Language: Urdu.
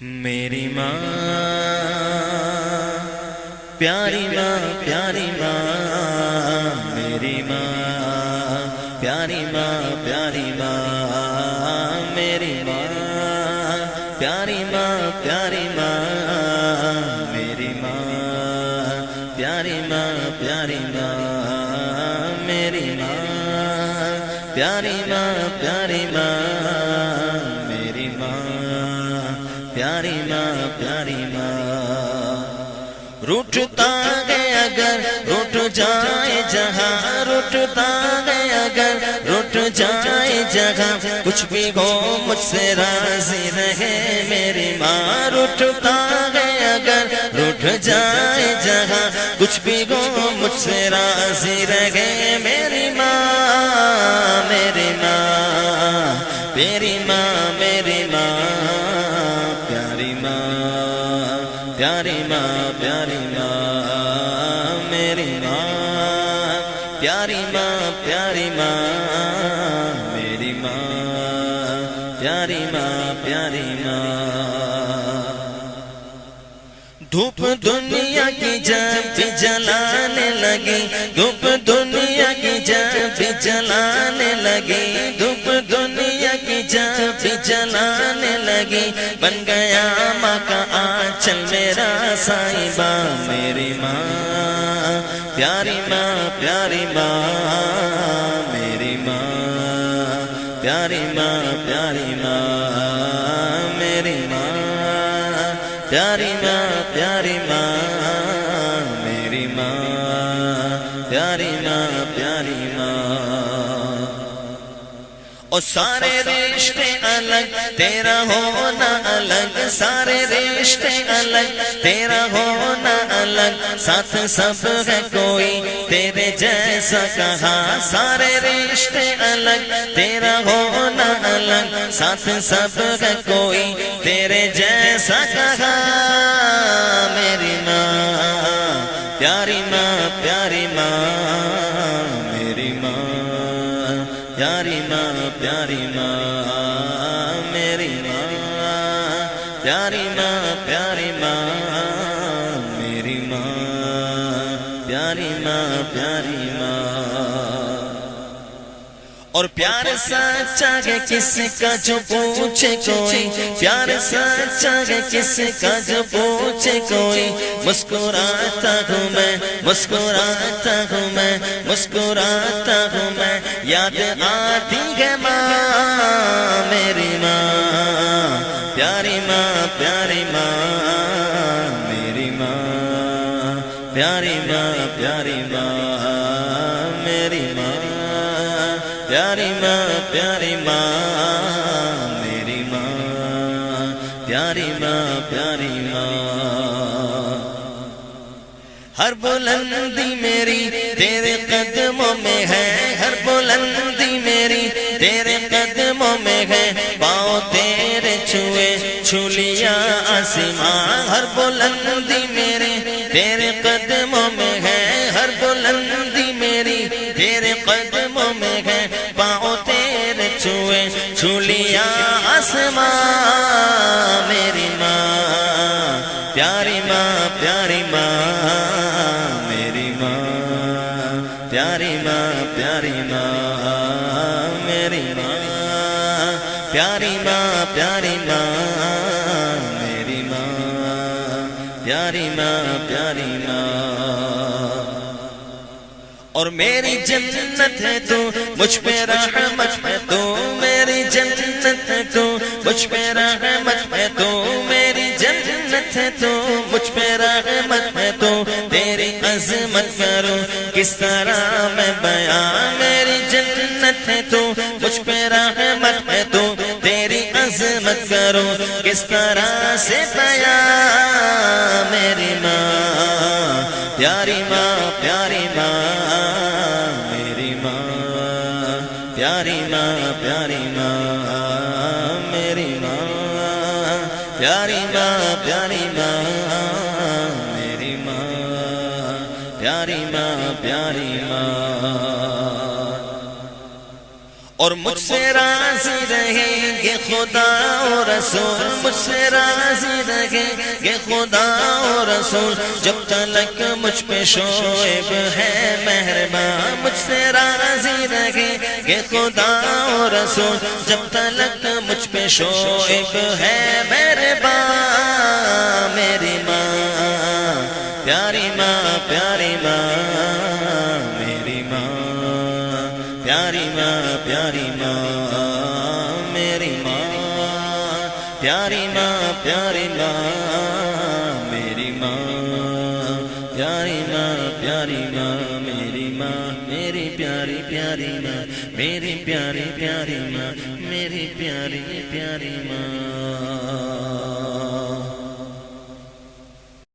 میری ماں پیاری ماں پیاری ماں، میری ماں پیاری ماں پیاری ماں، میری ماں پیاری ماں پیاری ماں، میری ماں پیاری ماں پیاری ماں، میری ماں پیاری ماں پیاری ماں، میری ماں پیاری ماں پیاری ماں۔ روٹتا ہے اگر روٹ جائے جہاں، روٹتا ہے اگر روٹ جائے جہاں، کچھ بھی ہو مجھ سے راضی رہے میری ماں۔ روٹتا ہے اگر روٹ جائے جہاں، کچھ بھی ہو مجھ سے راضی رہے میری ماں، میری ماں میری ماں میری ماں پیاری ماں پیاری ماں پیاری ماں، میری ماں پیاری ماں پیاری ماں، میری ماں پیاری ماں پیاری ماں۔ دھوپ دنیا کی جب بھی جلانے لگی، دھوپ دنیا کی جب بھی جلانے لگی، دھوپ دنیا کی جب بھی جلانے لگی، بن گیا ماں کا آنچل میرا صاحبہ، میری ماں پیاری ماں پیاری ماں، میری ماں پیاری ماں پیاری ماں، میری ماں پیاری ماں پیاری ماں، میری ماں پیاری ماں پیاری ماں۔ اور سارے رشتے الگ تیرا ہونا الگ، سارے رشتے الگ تیرا ہونا الگ، ساتھ سب ہے کوئی تیرے جیسا کہاں، سارے رشتے الگ تیرا ہونا الگ، ساتھ سب ہے کوئی تیرے جیسا کہاں، میری ماں پیاری ماں پیاری ماں، میری ماں پیاری ماں پیاری ماں، میری ماں پیاری ماں پیاری ماں، میری ماں پیاری ماں پیاری ماں۔ اور پیار سچا ہے کس کا جو پوچھے کوئی، پیار سچا ہے کس کا جو پوچھے کوئی، مسکراتا ہوں میں مسکراتا ہوں میں مسکراتا ہوں میں، یاد آتی ہے ماں میری ماں پیاری ماں پیاری ماں، میری ماں پیاری ماں پیاری ماں، میری ماں پیاری ماں پیاری ماں، میری ماں پیاری ماں پیاری ماں۔ ہر بلندی میری تیرے قدموں میں ہے، ہر بلندی میری تیرے قدموں میں ہے، پاؤں تیرے چھوئے چھو لیا آسماں، ہر بلندی میری تیرے قدموں میں ہے، ہر بلندی میری تیرے قدموں میں ہے، پاؤں تیرے چھوئے چھو لیا آسماں، میری ماں پیاری ماں پیاری ماں، میری ماں پیاری ماں پیاری ماں، میری ماں پیاری ماں پیاری ماں، میری ماں پیاری ماں پیاری ماں۔ اور میری جنت ہے تو مجھ پہ رحمت ہے تو، میری جنت ہے تو مجھ پہ رحمت ہے تو، میری جنت ہے تو مجھ پہ رحمت ہے تو، تیری عظمت کروں کس طرح میں بیان، میری جنت ہے تو مجھ پہ رحمت ہے تو، تیری عظمت کروں کس طرح سے بیان، میری ماں پیاری ماں پیاری ماں، میری ماں پیاری ماں پیاری ماں، میری ماں پیاری ماں پیاری ماں، میری ماں پیاری ماں پیاری ماں۔ اور مجھ سے راضی رہیں کہ خدا و رسول مجھ سے راضی رہے کہ خدا و رسول جب تلک مجھ پہ شعیب ہے مہربان مجھ سے راضی رہے کہ خدا و رسول جب تلک مجھ پہ شعیب ہے مہربان میری ماں پیاری ماں پیاری ماں میری ماں پیاری ماں پیاری ماں میری ماں پیاری ماں پیاری ماں میری ماں پیاری ماں پیاری ماں میری ماں میری پیاری پیاری ماں میری پیاری پیاری ماں میری پیاری پیاری ماں